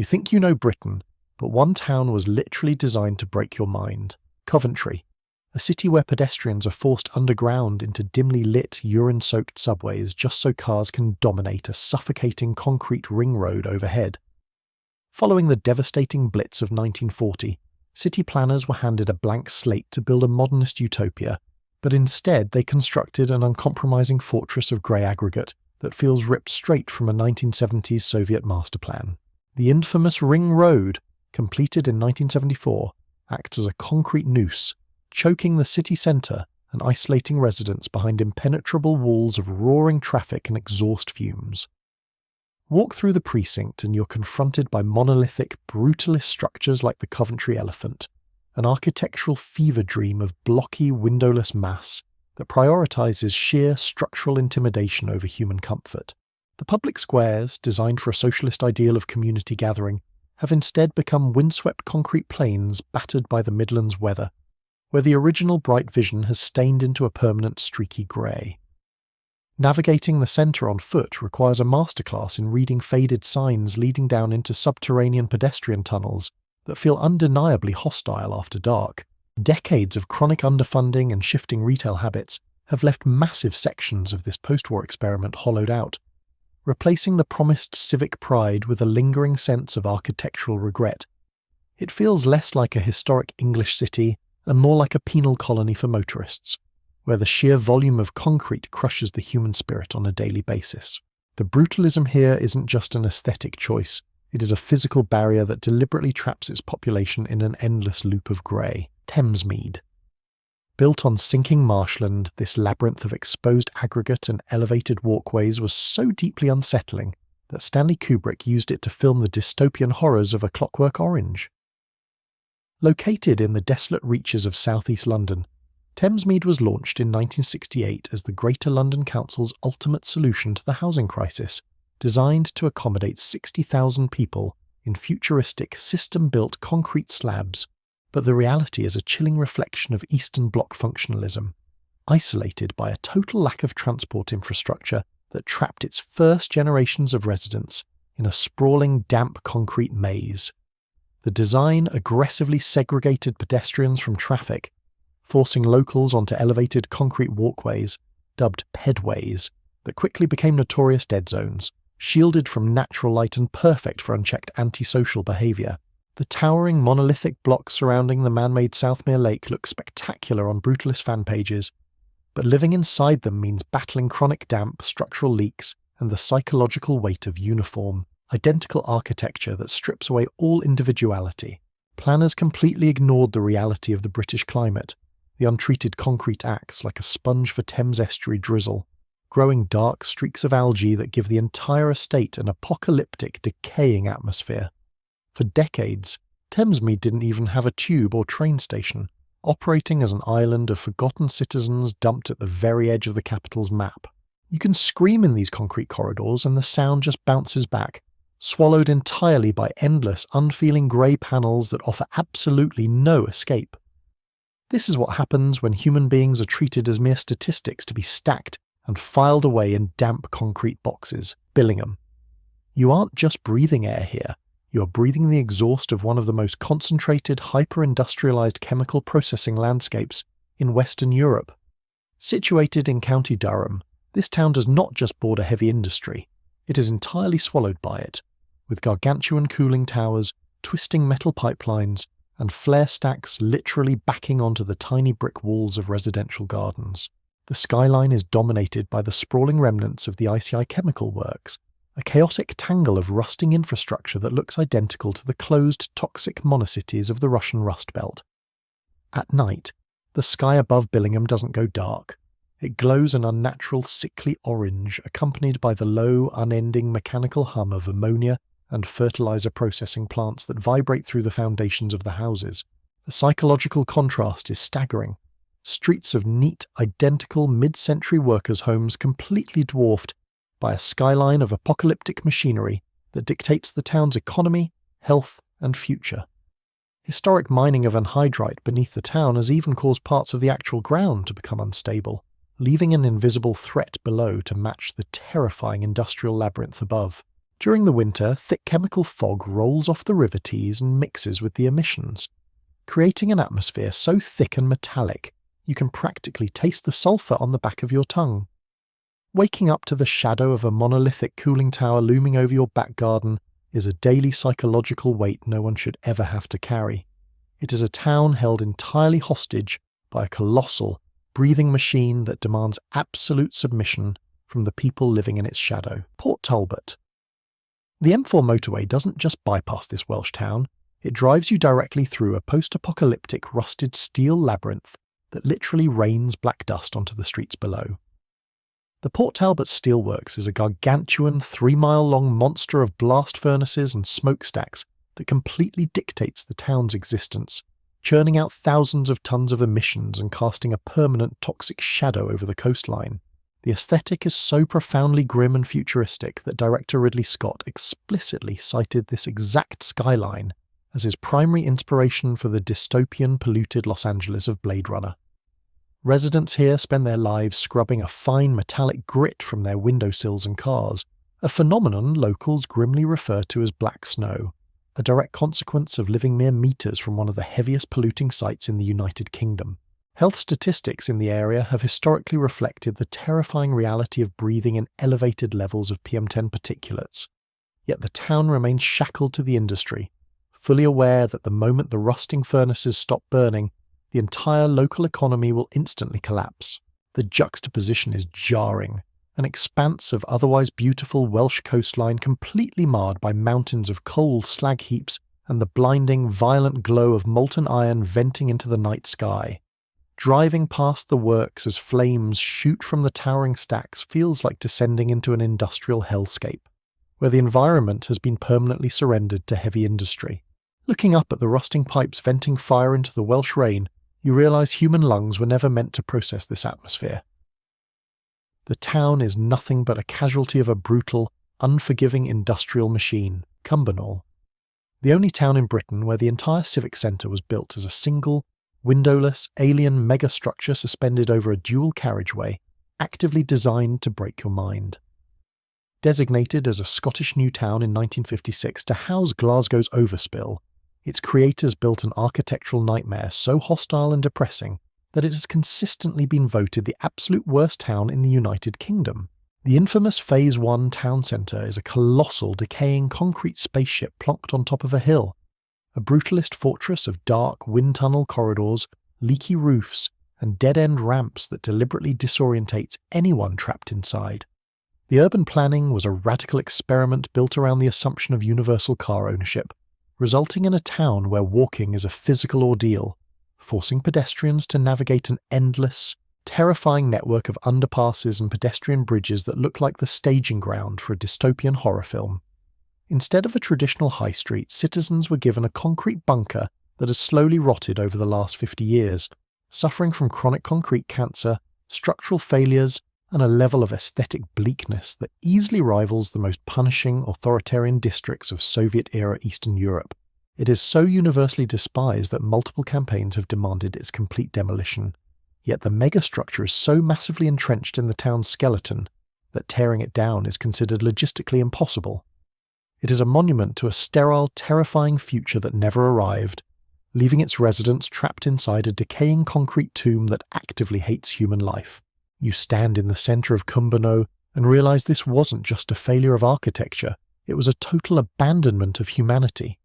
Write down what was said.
You think you know Britain, but one town was literally designed to break your mind. Coventry, a city where pedestrians are forced underground into dimly lit, urine-soaked subways just so cars can dominate a suffocating concrete ring road overhead. Following the devastating Blitz of 1940, city planners were handed a blank slate to build a modernist utopia, but instead they constructed an uncompromising fortress of grey aggregate that feels ripped straight from a 1970s Soviet master plan. The infamous Ring Road, completed in 1974, acts as a concrete noose, choking the city centre and isolating residents behind impenetrable walls of roaring traffic and exhaust fumes. Walk through the precinct and you're confronted by monolithic, brutalist structures like the Coventry Elephant, an architectural fever dream of blocky, windowless mass that prioritises sheer structural intimidation over human comfort. The public squares, designed for a socialist ideal of community gathering, have instead become windswept concrete plains battered by the Midlands weather, where the original bright vision has stained into a permanent streaky grey. Navigating the centre on foot requires a masterclass in reading faded signs leading down into subterranean pedestrian tunnels that feel undeniably hostile after dark. Decades of chronic underfunding and shifting retail habits have left massive sections of this post-war experiment hollowed out, replacing the promised civic pride with a lingering sense of architectural regret. It feels less like a historic English city and more like a penal colony for motorists, where the sheer volume of concrete crushes the human spirit on a daily basis. The brutalism here isn't just an aesthetic choice, it is a physical barrier that deliberately traps its population in an endless loop of grey. Thamesmead. Built on sinking marshland, this labyrinth of exposed aggregate and elevated walkways was so deeply unsettling that Stanley Kubrick used it to film the dystopian horrors of A Clockwork Orange. Located in the desolate reaches of southeast London, Thamesmead was launched in 1968 as the Greater London Council's ultimate solution to the housing crisis, designed to accommodate 60,000 people in futuristic, system-built concrete slabs. But the reality is a chilling reflection of Eastern Bloc functionalism, isolated by a total lack of transport infrastructure that trapped its first generations of residents in a sprawling, damp concrete maze. The design aggressively segregated pedestrians from traffic, forcing locals onto elevated concrete walkways, dubbed pedways, that quickly became notorious dead zones, shielded from natural light and perfect for unchecked antisocial behaviour. The towering monolithic blocks surrounding the man-made Southmere Lake look spectacular on brutalist fan pages, but living inside them means battling chronic damp, structural leaks, and the psychological weight of uniform, identical architecture that strips away all individuality. Planners completely ignored the reality of the British climate. The untreated concrete acts like a sponge for Thames estuary drizzle, growing dark streaks of algae that give the entire estate an apocalyptic, decaying atmosphere. For decades, Thamesmead didn't even have a tube or train station, operating as an island of forgotten citizens dumped at the very edge of the capital's map. You can scream in these concrete corridors and the sound just bounces back, swallowed entirely by endless, unfeeling grey panels that offer absolutely no escape. This is what happens when human beings are treated as mere statistics to be stacked and filed away in damp concrete boxes. Billingham. You aren't just breathing air here, you are breathing the exhaust of one of the most concentrated, hyper-industrialised chemical processing landscapes in Western Europe. Situated in County Durham, this town does not just border heavy industry, it is entirely swallowed by it, with gargantuan cooling towers, twisting metal pipelines, and flare stacks literally backing onto the tiny brick walls of residential gardens. The skyline is dominated by the sprawling remnants of the ICI chemical works, a chaotic tangle of rusting infrastructure that looks identical to the closed, toxic monocities of the Russian Rust Belt. At night, the sky above Billingham doesn't go dark. It glows an unnatural, sickly orange, accompanied by the low, unending mechanical hum of ammonia and fertilizer processing plants that vibrate through the foundations of the houses. The psychological contrast is staggering. Streets of neat, identical mid-century workers' homes completely dwarfed by a skyline of apocalyptic machinery that dictates the town's economy, health, and future. Historic mining of anhydrite beneath the town has even caused parts of the actual ground to become unstable, leaving an invisible threat below to match the terrifying industrial labyrinth above. During the winter, thick chemical fog rolls off the river Tees and mixes with the emissions, creating an atmosphere so thick and metallic you can practically taste the sulphur on the back of your tongue. Waking up to the shadow of a monolithic cooling tower looming over your back garden is a daily psychological weight no one should ever have to carry. It is a town held entirely hostage by a colossal, breathing machine that demands absolute submission from the people living in its shadow. Port Talbot. The M4 motorway doesn't just bypass this Welsh town, it drives you directly through a post-apocalyptic rusted steel labyrinth that literally rains black dust onto the streets below. The Port Talbot Steelworks is a gargantuan 3-mile-long monster of blast furnaces and smokestacks that completely dictates the town's existence, churning out thousands of tons of emissions and casting a permanent toxic shadow over the coastline. The aesthetic is so profoundly grim and futuristic that director Ridley Scott explicitly cited this exact skyline as his primary inspiration for the dystopian, polluted Los Angeles of Blade Runner. Residents here spend their lives scrubbing a fine metallic grit from their windowsills and cars, a phenomenon locals grimly refer to as black snow, a direct consequence of living mere meters from one of the heaviest polluting sites in the United Kingdom. Health statistics in the area have historically reflected the terrifying reality of breathing in elevated levels of PM10 particulates. Yet the town remains shackled to the industry, fully aware that the moment the rusting furnaces stop burning, the entire local economy will instantly collapse. The juxtaposition is jarring, an expanse of otherwise beautiful Welsh coastline completely marred by mountains of coal slag heaps and the blinding, violent glow of molten iron venting into the night sky. Driving past the works as flames shoot from the towering stacks feels like descending into an industrial hellscape, where the environment has been permanently surrendered to heavy industry. Looking up at the rusting pipes venting fire into the Welsh rain, you realise human lungs were never meant to process this atmosphere. The town is nothing but a casualty of a brutal, unforgiving industrial machine, Cumbernauld. The only town in Britain where the entire civic centre was built as a single, windowless, alien megastructure suspended over a dual carriageway, actively designed to break your mind. Designated as a Scottish new town in 1956 to house Glasgow's overspill, its creators built an architectural nightmare so hostile and depressing that it has consistently been voted the absolute worst town in the United Kingdom. The infamous Phase 1 town centre is a colossal, decaying concrete spaceship plonked on top of a hill, a brutalist fortress of dark wind tunnel corridors, leaky roofs, and dead-end ramps that deliberately disorientates anyone trapped inside. The urban planning was a radical experiment built around the assumption of universal car ownership, resulting in a town where walking is a physical ordeal, forcing pedestrians to navigate an endless, terrifying network of underpasses and pedestrian bridges that look like the staging ground for a dystopian horror film. Instead of a traditional high street, citizens were given a concrete bunker that has slowly rotted over the last 50 years, suffering from chronic concrete cancer, structural failures, and a level of aesthetic bleakness that easily rivals the most punishing authoritarian districts of Soviet-era Eastern Europe. It is so universally despised that multiple campaigns have demanded its complete demolition. Yet the megastructure is so massively entrenched in the town's skeleton that tearing it down is considered logistically impossible. It is a monument to a sterile, terrifying future that never arrived, leaving its residents trapped inside a decaying concrete tomb that actively hates human life. You stand in the centre of Cumbernauld and realise this wasn't just a failure of architecture, it was a total abandonment of humanity.